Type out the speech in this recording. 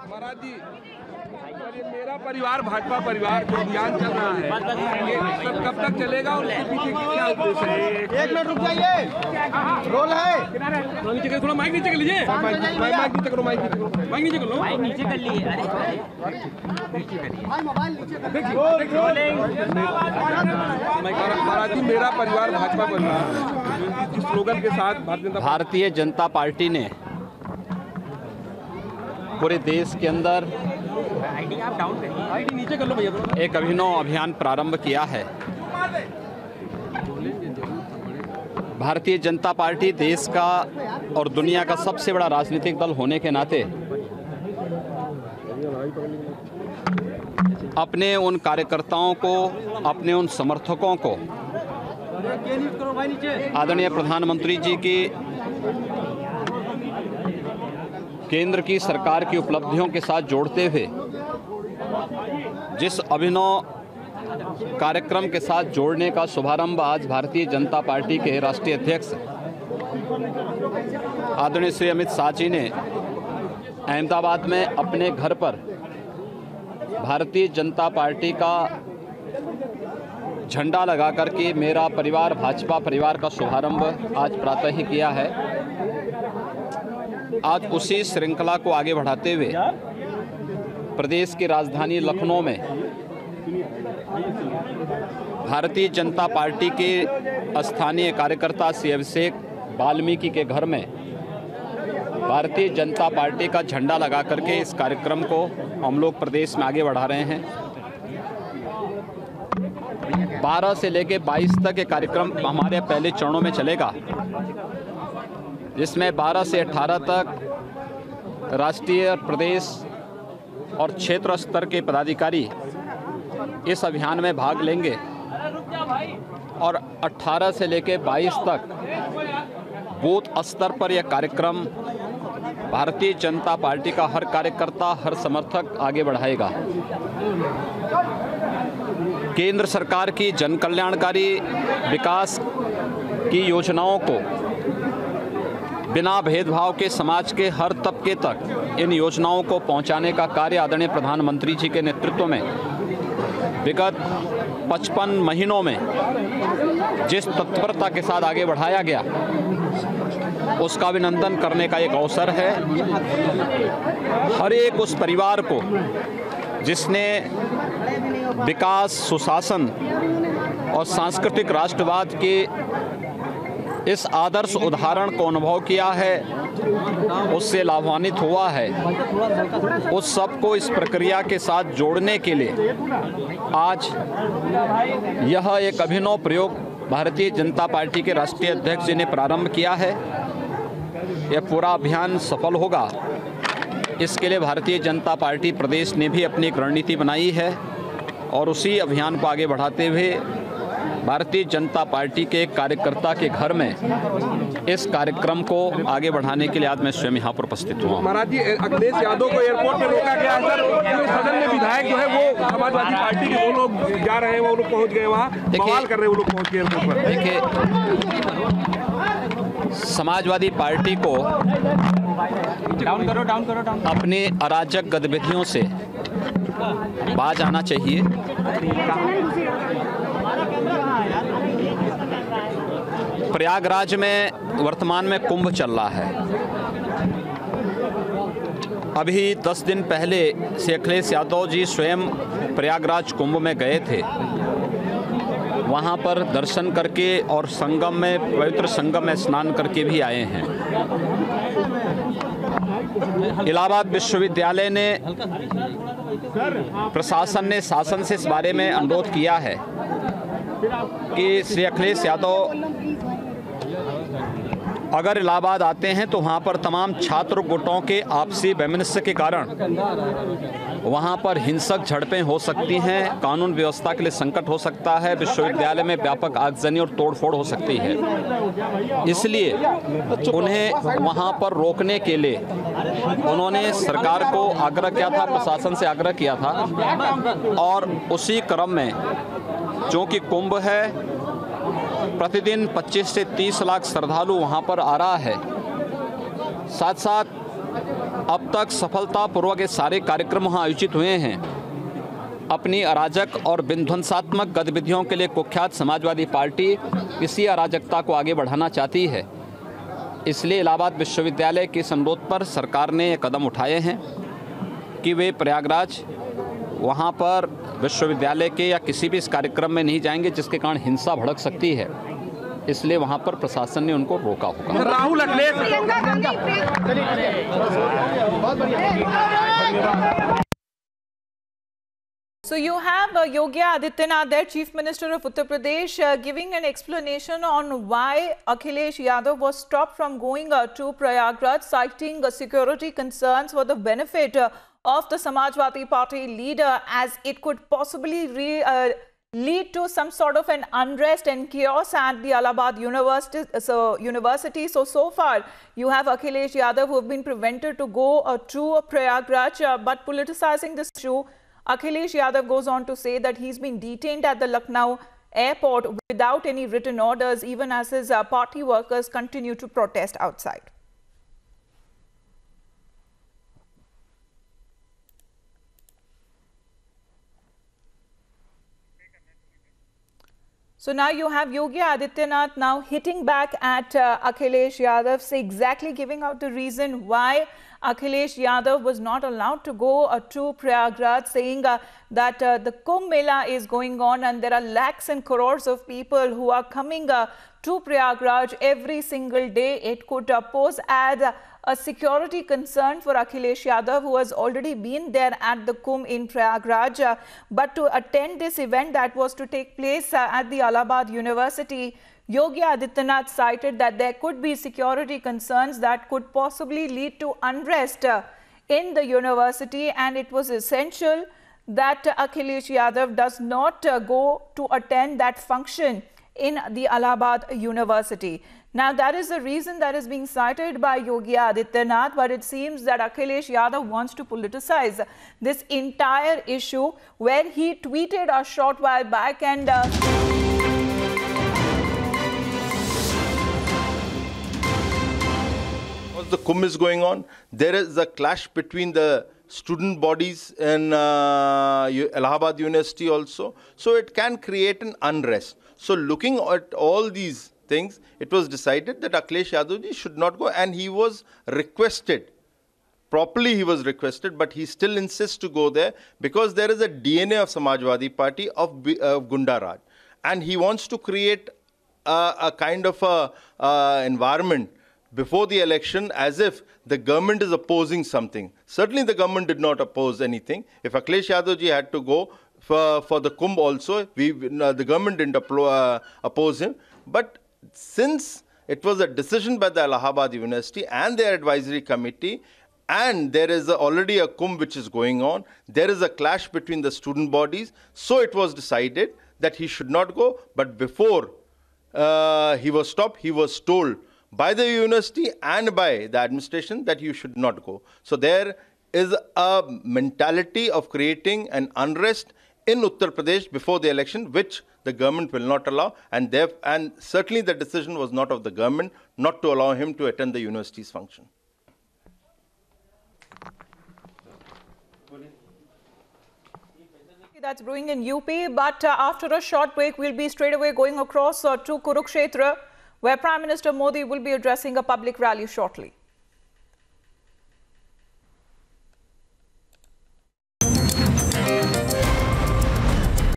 महाराज जी, ये मेरा परिवार भाजपा परिवार जो अभियान चल रहा है, ये सब कब तक चलेगा और उसके पीछे क्या उद्देश्य है? एक मिनट रुक जाइए, रोल है। नीचे थोड़ा माइक नीचे कर लीजिए। माइक नीचे करो, माइक नीचे कर लो। माइक नीचे कर लिए। अरे मोबाइल नीचे कर महाराज जी, मेरा परिवार भाजपा परिवार इस स्लोगन के साथ भारतीय जनता पार्टी ने पूरे देश के अंदर नीचे कर लो भैया। एक अभिनव अभियान प्रारंभ किया है। भारतीय जनता पार्टी देश का और दुनिया का सबसे बड़ा राजनीतिक दल होने के नाते अपने उन कार्यकर्ताओं को, अपने उन समर्थकों को आदरणीय प्रधानमंत्री जी की केंद्र की सरकार की उपलब्धियों के साथ जोड़ते हुए जिस अभिनव कार्यक्रम के साथ जोड़ने का शुभारंभ आज भारतीय जनता पार्टी के राष्ट्रीय अध्यक्ष आदरणीय श्री अमित शाह जी ने अहमदाबाद में अपने घर पर भारतीय जनता पार्टी का झंडा लगा करके मेरा परिवार भाजपा परिवार का शुभारंभ आज प्रातः ही किया है। आज उसी श्रृंखला को आगे बढ़ाते हुए प्रदेश की राजधानी लखनऊ में भारतीय जनता पार्टी के स्थानीय कार्यकर्ता श्री अभिषेक वाल्मीकि के घर में भारतीय जनता पार्टी का झंडा लगा करके इस कार्यक्रम को हम लोग प्रदेश में आगे बढ़ा रहे हैं। 12 से लेकर 22 तक ये कार्यक्रम हमारे पहले चरणों में चलेगा, जिसमें 12 से 18 तक राष्ट्रीय, प्रदेश और क्षेत्र स्तर के पदाधिकारी इस अभियान में भाग लेंगे और 18 से लेकर 22 तक बूथ स्तर पर यह कार्यक्रम भारतीय जनता पार्टी का हर कार्यकर्ता, हर समर्थक आगे बढ़ाएगा। केंद्र सरकार की जन कल्याणकारी विकास की योजनाओं को बिना भेदभाव के समाज के हर तबके तक इन योजनाओं को पहुंचाने का कार्य आदरणीय प्रधानमंत्री जी के नेतृत्व में विगत 55 महीनों में जिस तत्परता के साथ आगे बढ़ाया गया, उसका अभिनंदन करने का एक अवसर है। हर एक उस परिवार को जिसने विकास, सुशासन और सांस्कृतिक राष्ट्रवाद के इस आदर्श उदाहरण को अनुभव किया है, उससे लाभान्वित हुआ है, उस सबको इस प्रक्रिया के साथ जोड़ने के लिए आज यह एक अभिनव प्रयोग भारतीय जनता पार्टी के राष्ट्रीय अध्यक्ष जी ने प्रारंभ किया है। यह पूरा अभियान सफल होगा, इसके लिए भारतीय जनता पार्टी प्रदेश ने भी अपनी एक रणनीति बनाई है और उसी अभियान को आगे बढ़ाते हुए भारतीय जनता पार्टी के कार्यकर्ता के घर में इस कार्यक्रम को आगे बढ़ाने के लिए आज मैं स्वयं यहाँ पर उपस्थित हुआ। महाराज जी, अखिलेश यादव को एयरपोर्ट में रोका गया है सर। सदन में विधायक जो है वो समाजवादी पार्टी के वो लोग जा रहे हैं, वो लोग पहुँच गए वहाँ, बवाल कर रहे हैं वो लोग पहुँच के एयरपोर्ट पर। देखिए, समाजवादी पार्टी को अपनी अराजक गतिविधियों से बाज आना चाहिए। प्रयागराज में वर्तमान में कुंभ चल रहा है। अभी 10 दिन पहले श्री अखिलेश यादव जी स्वयं प्रयागराज कुंभ में गए थे। वहाँ पर दर्शन करके और संगम में, पवित्र संगम में स्नान करके भी आए हैं। इलाहाबाद विश्वविद्यालय ने, प्रशासन ने शासन से इस बारे में अनुरोध किया है कि श्री अखिलेश यादव अगर इलाहाबाद आते हैं तो वहाँ पर तमाम छात्र गुटों के आपसी वैमनस्य के कारण वहाँ पर हिंसक झड़पें हो सकती हैं, कानून व्यवस्था के लिए संकट हो सकता है, विश्वविद्यालय में व्यापक आगजनी और तोड़फोड़ हो सकती है। इसलिए उन्हें वहाँ पर रोकने के लिए उन्होंने सरकार को आग्रह किया था, प्रशासन से आग्रह किया था, और उसी क्रम में चूँकि कुंभ है, प्रतिदिन 25 से 30 लाख श्रद्धालु वहाँ पर आ रहा है। साथ साथ अब तक सफलतापूर्वक ये सारे कार्यक्रम वहाँ आयोजित हुए हैं। अपनी अराजक और विध्वंसात्मक गतिविधियों के लिए कुख्यात समाजवादी पार्टी इसी अराजकता को आगे बढ़ाना चाहती है। इसलिए इलाहाबाद विश्वविद्यालय के इस अनुरोध पर सरकार ने ये कदम उठाए हैं कि वे प्रयागराज वहाँ पर विश्वविद्यालय के या किसी भी इस कार्यक्रम में नहीं जाएंगे जिसके कारण हिंसा भड़क सकती है। इसलिए वहाँ पर प्रशासन ने उनको रोका होगा। Rahul Akhilesh So you have Yogi Adityanath, their Chief Minister of Uttar Pradesh, giving an explanation on why Akhilesh Yadav was stopped from going to Prayagraj, citing security concerns for the benefit of the Samajwadi Party leader, as it could possibly lead to some sort of an unrest and chaos at the Allahabad University. So far, you have Akhilesh Yadav, who have been prevented to go to Prayagraj, but politicizing this issue, Akhilesh Yadav goes on to say that he's been detained at the Lucknow airport without any written orders, even as his party workers continue to protest outside. So now you have Yogi Adityanath now hitting back at Akhilesh Yadav, exactly giving out the reason why Akhilesh Yadav was not allowed to go to Prayagraj, saying that the Kumbh Mela is going on and there are lakhs and crores of people who are coming to Prayagraj every single day. It could pose as a security concern for Akhilesh Yadav, who has already been there at the Kumbh in Prayagraj. But to attend this event that was to take place at the Allahabad University, Yogi Adityanath cited that there could be security concerns that could possibly lead to unrest in the university, and it was essential that Akhilesh Yadav does not go to attend that function in the Allahabad University. Now, that is the reason that is being cited by Yogi Adityanath, but it seems that Akhilesh Yadav wants to politicize this entire issue, where he tweeted a short while back and the Kumbh is going on, there is a clash between the student bodies in Allahabad University also. So it can create an unrest. So looking at all these things, it was decided that Akhilesh Yadav should not go, and he was requested. Properly he was requested, but he still insists to go there because there is a DNA of Samajwadi Party of Gunda Raj. And he wants to create a kind of a environment before the election as if the government is opposing something. Certainly the government did not oppose anything. If Akhilesh Yadav ji had to go for the Kumbh also, the government didn't oppose him. But since it was a decision by the Allahabad University and their advisory committee, and there is already a Kumbh which is going on, there is a clash between the student bodies, so it was decided that he should not go. But before he was stopped, he was told by the university and by the administration that you should not go. So there is a mentality of creating an unrest in Uttar Pradesh before the election, which the government will not allow, and certainly the decision was not of the government not to allow him to attend the university's function. That's brewing in UP, but after a short break, we'll be straight away going across to Kurukshetra, where Prime Minister Modi will be addressing a public rally shortly.